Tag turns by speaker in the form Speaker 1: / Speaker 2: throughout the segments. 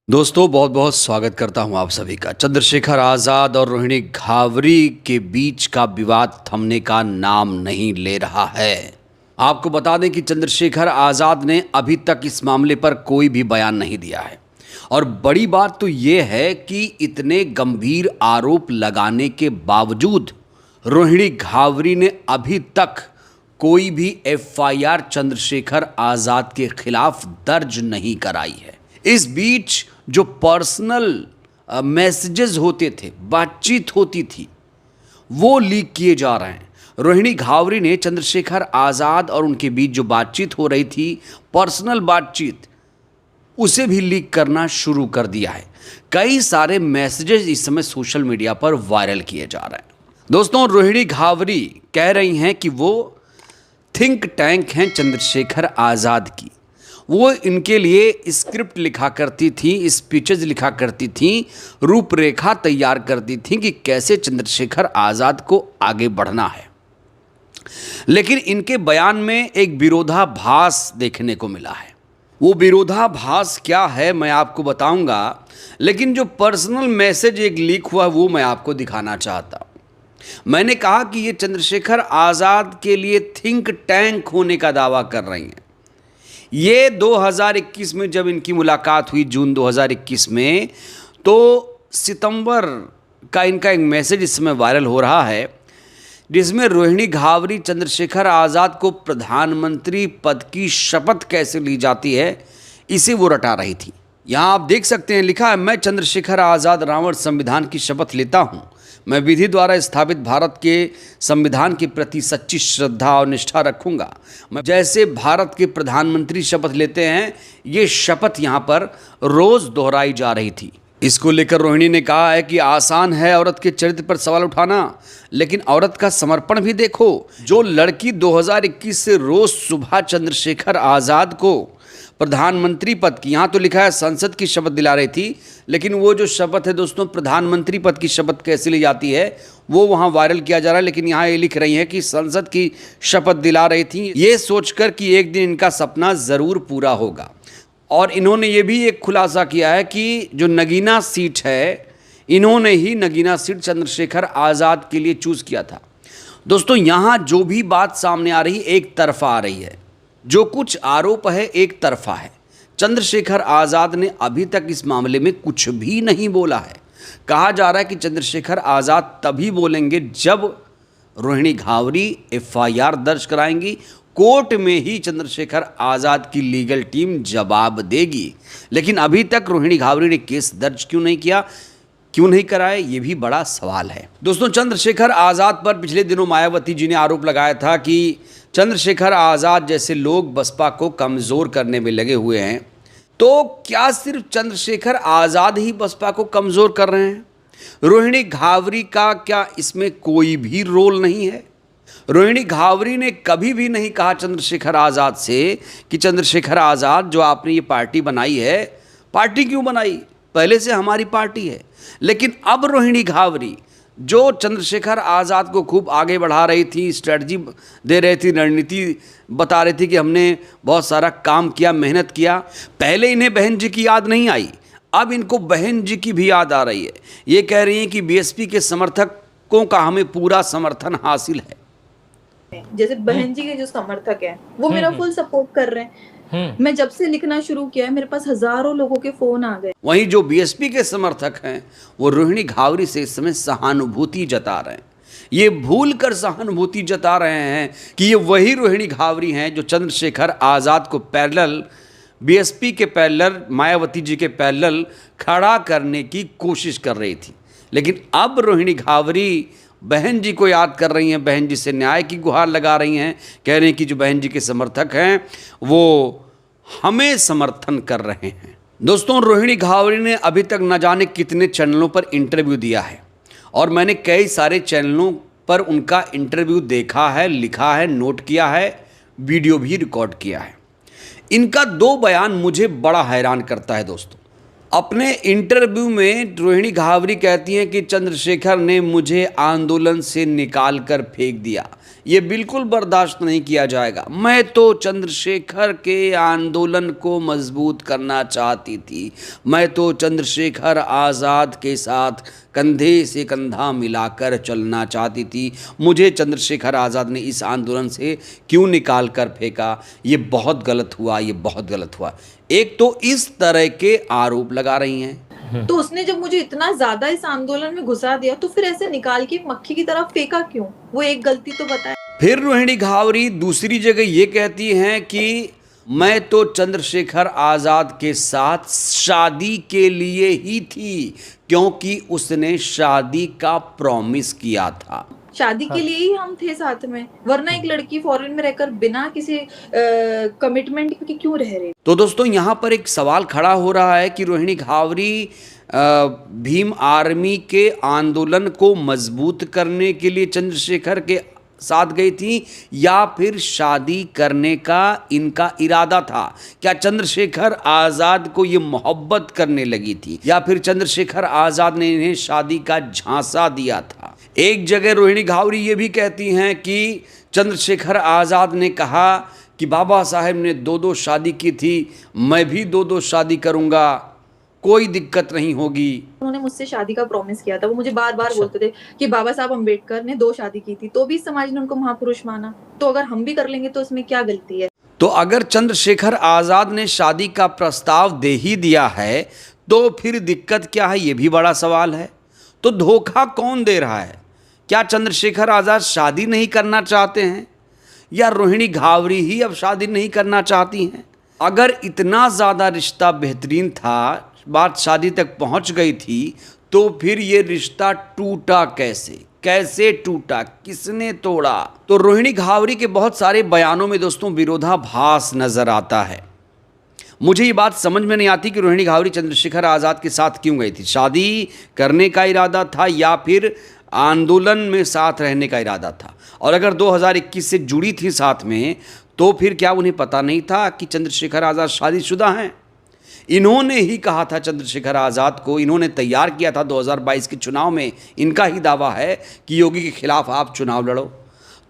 Speaker 1: दोस्तों बहुत बहुत स्वागत करता हूं आप सभी का। चंद्रशेखर आज़ाद और रोहिणी घावरी के बीच का विवाद थमने का नाम नहीं ले रहा है। आपको बता दें कि चंद्रशेखर आज़ाद ने अभी तक इस मामले पर कोई भी बयान नहीं दिया है और बड़ी बात तो ये है कि इतने गंभीर आरोप लगाने के बावजूद रोहिणी घावरी ने अभी तक कोई भी एफआईआर चंद्रशेखर आज़ाद के खिलाफ दर्ज नहीं कराई है। इस बीच जो पर्सनल मैसेजेस होते थे, बातचीत होती थी, वो लीक किए जा रहे हैं। रोहिणी घावरी ने चंद्रशेखर आज़ाद और उनके बीच जो बातचीत हो रही थी, पर्सनल बातचीत, उसे भी लीक करना शुरू कर दिया है। कई सारे मैसेजेस इस समय सोशल मीडिया पर वायरल किए जा रहे हैं। दोस्तों, रोहिणी घावरी कह रही हैं कि वो थिंक टैंक हैं चंद्रशेखर आज़ाद की। वो इनके लिए स्क्रिप्ट लिखा करती थी, स्पीचेज लिखा करती थी, रूपरेखा तैयार करती थी कि कैसे चंद्रशेखर आज़ाद को आगे बढ़ना है। लेकिन इनके बयान में एक विरोधाभास देखने को मिला है। वो विरोधाभास क्या है मैं आपको बताऊंगा, लेकिन जो पर्सनल मैसेज एक लीक हुआ वो मैं आपको दिखाना चाहता हूं। मैंने कहा कि ये चंद्रशेखर आज़ाद के लिए थिंक टैंक होने का दावा कर रही हैं। ये 2021 में जब इनकी मुलाकात हुई, जून 2021 में, तो सितंबर का इनका एक मैसेज इस समय वायरल हो रहा है, जिसमें रोहिणी घावरी चंद्रशेखर आज़ाद को प्रधानमंत्री पद की शपथ कैसे ली जाती है, इसे वो रटा रही थी। यहाँ आप देख सकते हैं, लिखा है, मैं चंद्रशेखर आज़ाद रावण संविधान की शपथ लेता हूँ। मैं विधि द्वारा स्थापित भारत के संविधान के प्रति सच्ची श्रद्धा और निष्ठा रखूंगा। मैं जैसे भारत के प्रधानमंत्री शपथ लेते हैं, ये शपथ यहाँ पर रोज़ दोहराई जा रही थी। इसको लेकर रोहिणी ने कहा है कि आसान है औरत के चरित्र पर सवाल उठाना, लेकिन औरत का समर्पण भी देखो। जो लड़की 2021 से रोज़ सुबह चंद्रशेखर आज़ाद को प्रधानमंत्री पद की, यहाँ तो लिखा है संसद की शपथ दिला रही थी, लेकिन वो जो शपथ है दोस्तों, प्रधानमंत्री पद की शपथ कैसे ली जाती है वो वहाँ वायरल किया जा रहा है। लेकिन यहाँ ये लिख रही है कि संसद की शपथ दिला रही थी, ये सोचकर कि एक दिन इनका सपना ज़रूर पूरा होगा। और इन्होंने ये भी एक खुलासा किया है कि जो नगीना सीट है, इन्होंने ही नगीना सीट चंद्रशेखर आज़ाद के लिए चूज़ किया था। दोस्तों, यहाँ जो भी बात सामने आ रही, एक तरफा आ रही है। जो कुछ आरोप है एक तरफा है। चंद्रशेखर आज़ाद ने अभी तक इस मामले में कुछ भी नहीं बोला है। कहा जा रहा है कि चंद्रशेखर आज़ाद तभी बोलेंगे जब रोहिणी घावरी एफआईआर दर्ज कराएंगी। कोर्ट में ही चंद्रशेखर आज़ाद की लीगल टीम जवाब देगी। लेकिन अभी तक रोहिणी घावरी ने केस दर्ज क्यों नहीं किया, क्यों नहीं कराए, ये भी बड़ा सवाल है। दोस्तों, चंद्रशेखर आज़ाद पर पिछले दिनों मायावती जी ने आरोप लगाया था कि चंद्रशेखर आज़ाद जैसे लोग बसपा को कमज़ोर करने में लगे हुए हैं। तो क्या सिर्फ चंद्रशेखर आज़ाद ही बसपा को कमज़ोर कर रहे हैं? रोहिणी घावरी का क्या इसमें कोई भी रोल नहीं है? रोहिणी घावरी ने कभी भी नहीं कहा चंद्रशेखर आज़ाद से कि चंद्रशेखर आज़ाद, जो आपने ये पार्टी बनाई है, पार्टी क्यों बनाई? पहले से हमारी पार्टी है। लेकिन अब रोहिणी घावरी, जो चंद्रशेखर आज़ाद को खूब आगे बढ़ा रही थी, स्ट्रेटजी दे रही थी, रणनीति बता रही थी कि हमने बहुत सारा काम किया, मेहनत किया, पहले इन्हें बहन जी की याद नहीं आई, अब इनको बहन जी की भी याद आ रही है। ये कह रही हैं कि बीएसपी के समर्थकों का हमें पूरा समर्थन हासिल है।
Speaker 2: जैसे बहन जी के जो समर्थक हैं वो मेरा फुल सपोर्ट कर रहे हैं। मैं जब से लिखना शुरू किया है, मेरे पास हजारों लोगों के फोन आ गए।
Speaker 1: वहीं जो बीएसपी के समर्थक हैं वो रोहिणी घावरी से इस समय सहानुभूति जता रहे हैं। ये भूल कर सहानुभूति जता रहे हैं कि ये वही रोहिणी घावरी हैं जो चंद्रशेखर आज़ाद को पैरेलल, बीएसपी के पैरेलल, मायावती जी के पैरेलल खड़ा करने की कोशिश कर रही थी। लेकिन अब रोहिणी घावरी बहन जी को याद कर रही हैं, बहन जी से न्याय की गुहार लगा रही हैं, कह रही हैं कि जो बहन जी के समर्थक हैं वो हमें समर्थन कर रहे हैं। दोस्तों, रोहिणी घावरी ने अभी तक न जाने कितने चैनलों पर इंटरव्यू दिया है और मैंने कई सारे चैनलों पर उनका इंटरव्यू देखा है, लिखा है, नोट किया है, वीडियो भी रिकॉर्ड किया है। इनका दो बयान मुझे बड़ा हैरान करता है। दोस्तों, अपने इंटरव्यू में रोहिणी घावरी कहती हैं कि चंद्रशेखर ने मुझे आंदोलन से निकाल कर फेंक दिया, ये बिल्कुल बर्दाश्त नहीं किया जाएगा। मैं तो चंद्रशेखर के आंदोलन को मजबूत करना चाहती थी, मैं तो चंद्रशेखर आज़ाद के साथ कंधे से कंधा मिलाकर चलना चाहती थी। मुझे चंद्रशेखर आज़ाद ने इस आंदोलन से क्यों निकाल कर फेंका, ये बहुत गलत हुआ, ये बहुत गलत हुआ। एक तो इस तरह के आरोप लगा रही हैं।
Speaker 2: तो उसने जब मुझे इतना ज्यादा इस आंदोलन में घुसा दिया तो फिर ऐसे निकाल के मक्खी की तरह फेंका क्यों? वो एक गलती तो बताए।
Speaker 1: फिर रोहिणी घावरी दूसरी जगह ये कहती हैं कि मैं तो चंद्रशेखर आज़ाद के साथ शादी के लिए ही थी, क्योंकि उसने शादी का प्रॉमिस किया था।
Speaker 2: शादी के लिए ही हम थे साथ में, वरना एक लड़की फॉरेन में रहकर बिना किसी कमिटमेंट के क्यों रह रही?
Speaker 1: तो दोस्तों यहाँ पर एक सवाल खड़ा हो रहा है कि रोहिणी घावरी भीम आर्मी के आंदोलन को मजबूत करने के लिए चंद्रशेखर के साथ गई थी या फिर शादी करने का इनका इरादा था? क्या चंद्रशेखर आज़ाद को ये मोहब्बत करने लगी थी या फिर चंद्रशेखर आज़ाद ने इन्हें शादी का झांसा दिया था? एक जगह रोहिणी घावरी ये भी कहती हैं कि चंद्रशेखर आज़ाद ने कहा कि बाबा साहेब ने 2-2 शादी की थी, मैं भी 2-2 शादी करूंगा, कोई दिक्कत नहीं होगी।
Speaker 2: उन्होंने मुझसे शादी का प्रॉमिस किया था, वो मुझे बार बार बोलते थे कि बाबा साहब अम्बेडकर ने 2 शादी की थी, तो भी समाज ने उनको महापुरुष माना, तो अगर हम भी कर लेंगे तो उसमें क्या गलती है?
Speaker 1: तो अगर चंद्रशेखर आज़ाद ने शादी का प्रस्ताव दे ही दिया है तो फिर दिक्कत क्या है, ये भी बड़ा सवाल है। तो धोखा कौन दे रहा है? क्या चंद्रशेखर आज़ाद शादी नहीं करना चाहते हैं या रोहिणी घावरी ही अब शादी नहीं करना चाहती हैं? अगर इतना ज़्यादा रिश्ता बेहतरीन था, बात शादी तक पहुंच गई थी, तो फिर ये रिश्ता टूटा कैसे? कैसे टूटा? किसने तोड़ा? तो रोहिणी घावरी के बहुत सारे बयानों में दोस्तों विरोधाभास नजर आता है। मुझे ये बात समझ में नहीं आती कि रोहिणी घावरी चंद्रशेखर आज़ाद के साथ क्यों गई थी। शादी करने का इरादा था या फिर आंदोलन में साथ रहने का इरादा था? और अगर 2021 से जुड़ी थी साथ में, तो फिर क्या उन्हें पता नहीं था कि चंद्रशेखर आज़ाद शादीशुदा हैं? इन्होंने ही कहा था चंद्रशेखर आज़ाद को, इन्होंने तैयार किया था 2022 के चुनाव में, इनका ही दावा है कि योगी के खिलाफ आप चुनाव लड़ो।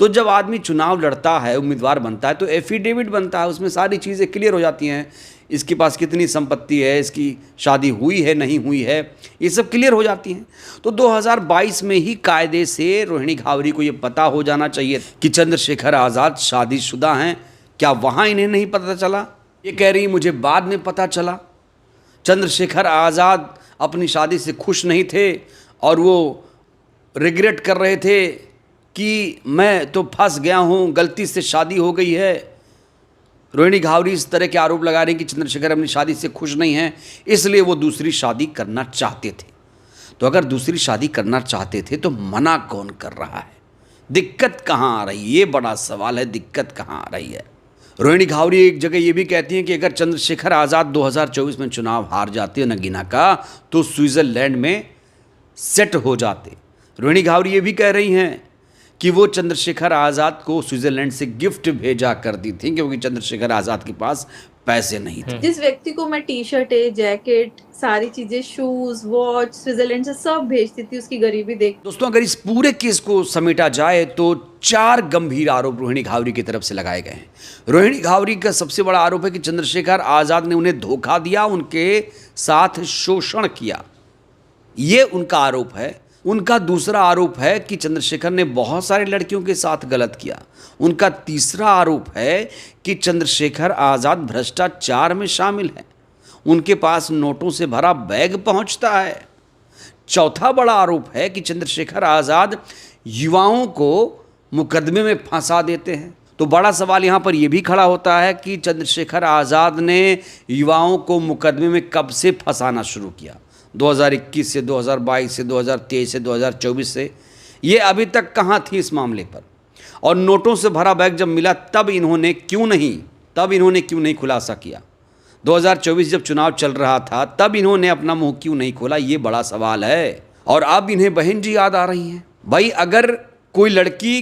Speaker 1: तो जब आदमी चुनाव लड़ता है, उम्मीदवार बनता है, तो एफिडेविट बनता है, उसमें सारी चीज़ें क्लियर हो जाती हैं। इसके पास कितनी संपत्ति है, इसकी शादी हुई है नहीं हुई है, ये सब क्लियर हो जाती हैं। तो 2022 में ही कायदे से रोहिणी घावरी को ये पता हो जाना चाहिए कि चंद्रशेखर आज़ाद शादीशुदा हैं। क्या वहाँ इन्हें नहीं पता चला? ये कह रही मुझे बाद में पता चला। चंद्रशेखर आज़ाद अपनी शादी से खुश नहीं थे और वो रिग्रेट कर रहे थे कि मैं तो फंस गया हूँ, गलती से शादी हो गई है। रोहिणी घावरी इस तरह के आरोप लगा रही कि चंद्रशेखर अपनी शादी से खुश नहीं हैं, इसलिए वो दूसरी शादी करना चाहते थे। तो अगर दूसरी शादी करना चाहते थे तो मना कौन कर रहा है? दिक्कत कहाँ आ रही है? ये बड़ा सवाल है, दिक्कत कहाँ आ रही है? रोहिणी घावरी एक जगह ये भी कहती हैं कि अगर चंद्रशेखर आज़ाद 2024 में चुनाव हार जाते हैं नगीना का, तो स्विट्ज़रलैंड में सेट हो जाते। रोहिणी घावरी ये भी कह रही हैं कि वो चंद्रशेखर आज़ाद को स्विट्ज़रलैंड से गिफ्ट भेजा करती थी क्योंकि चंद्रशेखर आज़ाद के पास पैसे नहीं थे।
Speaker 2: जिस व्यक्ति को मैं टी-शर्ट, जैकेट, सारी चीजें, शूज, वॉच स्विट्जरलैंड से सब भेजती थी, उसकी गरीबी देख।
Speaker 1: दोस्तों अगर इस पूरे केस को समेटा जाए तो 4 गंभीर आरोप रोहिणी घावरी की तरफ से लगाए गए हैं। रोहिणी घावरी का सबसे बड़ा आरोप है कि चंद्रशेखर आज़ाद ने उन्हें धोखा दिया, उनके साथ शोषण किया, ये उनका आरोप है। उनका दूसरा आरोप है कि चंद्रशेखर ने बहुत सारी लड़कियों के साथ गलत किया। उनका तीसरा आरोप है कि चंद्रशेखर आज़ाद भ्रष्टाचार में शामिल है, उनके पास नोटों से भरा बैग पहुंचता है। चौथा बड़ा आरोप है कि चंद्रशेखर आज़ाद युवाओं को मुकदमे में फंसा देते हैं। तो बड़ा सवाल यहाँ पर यह भी खड़ा होता है कि चंद्रशेखर आज़ाद ने युवाओं को मुकदमे में कब से फंसाना शुरू किया? 2021 से, 2022 से, 2023 से, 2024 से, ये अभी तक कहाँ थी इस मामले पर? और नोटों से भरा बैग जब मिला तब इन्होंने क्यों नहीं खुलासा किया? 2024 जब चुनाव चल रहा था तब इन्होंने अपना मुंह क्यों नहीं खोला? ये बड़ा सवाल है। और अब इन्हें बहन जी याद आ रही हैं। भाई अगर कोई लड़की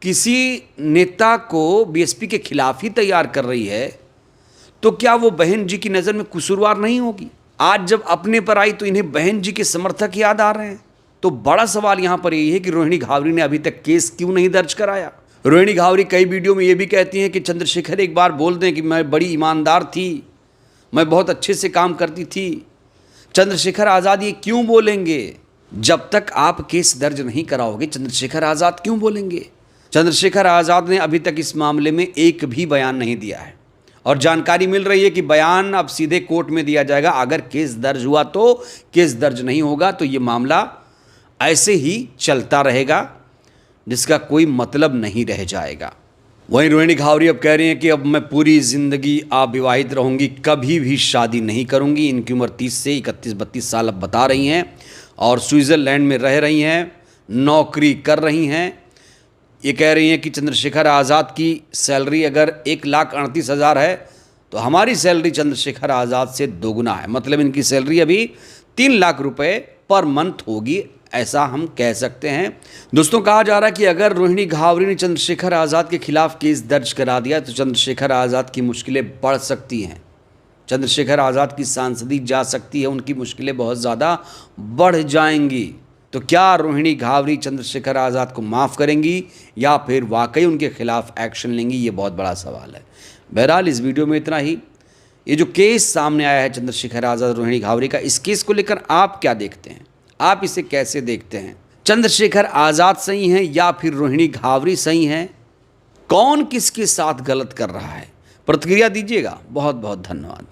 Speaker 1: किसी नेता को बीएसपी के खिलाफ ही तैयार कर रही है तो क्या वो बहन जी की नज़र में कसूरवार नहीं होगी? आज जब अपने पर आई तो इन्हें बहन जी के समर्थक याद आ रहे हैं। तो बड़ा सवाल यहां पर यही है कि रोहिणी घावरी ने अभी तक केस क्यों नहीं दर्ज कराया। रोहिणी घावरी कई वीडियो में यह भी कहती हैं कि चंद्रशेखर एक बार बोल दें कि मैं बड़ी ईमानदार थी, मैं बहुत अच्छे से काम करती थी। चंद्रशेखर आज़ाद ये क्यों बोलेंगे? जब तक आप केस दर्ज नहीं कराओगे चंद्रशेखर आज़ाद क्यों बोलेंगे? चंद्रशेखर आज़ाद ने अभी तक इस मामले में एक भी बयान नहीं दिया है और जानकारी मिल रही है कि बयान अब सीधे कोर्ट में दिया जाएगा। अगर केस दर्ज हुआ तो, केस दर्ज नहीं होगा तो ये मामला ऐसे ही चलता रहेगा जिसका कोई मतलब नहीं रह जाएगा। वहीं रोहिणी घावरी अब कह रही हैं कि अब मैं पूरी ज़िंदगी अविवाहित रहूँगी, कभी भी शादी नहीं करूँगी। इनकी उम्र 30 से 31-32 साल अब बता रही हैं और स्विट्ज़रलैंड में रह रही हैं, नौकरी कर रही हैं। ये कह रही हैं कि चंद्रशेखर आज़ाद की सैलरी अगर 1,38,000 है तो हमारी सैलरी चंद्रशेखर आज़ाद से दोगुना है। मतलब इनकी सैलरी अभी 3 लाख रुपए पर मंथ होगी, ऐसा हम कह सकते हैं। दोस्तों, कहा जा रहा है कि अगर रोहिणी घावरी ने चंद्रशेखर आज़ाद के खिलाफ केस दर्ज करा दिया तो चंद्रशेखर आज़ाद की मुश्किलें बढ़ सकती हैं। चंद्रशेखर आज़ाद की सांसदी जा सकती है, उनकी मुश्किलें बहुत ज़्यादा बढ़ जाएंगी। तो क्या रोहिणी घावरी चंद्रशेखर आज़ाद को माफ़ करेंगी या फिर वाकई उनके खिलाफ एक्शन लेंगी, ये बहुत बड़ा सवाल है। बहरहाल इस वीडियो में इतना ही। ये जो केस सामने आया है चंद्रशेखर आज़ाद रोहिणी घावरी का, इस केस को लेकर आप क्या देखते हैं? आप इसे कैसे देखते हैं? चंद्रशेखर आज़ाद सही हैं या फिर रोहिणी घावरी सही हैं? कौन किसके साथ गलत कर रहा है? प्रतिक्रिया दीजिएगा। बहुत बहुत धन्यवाद।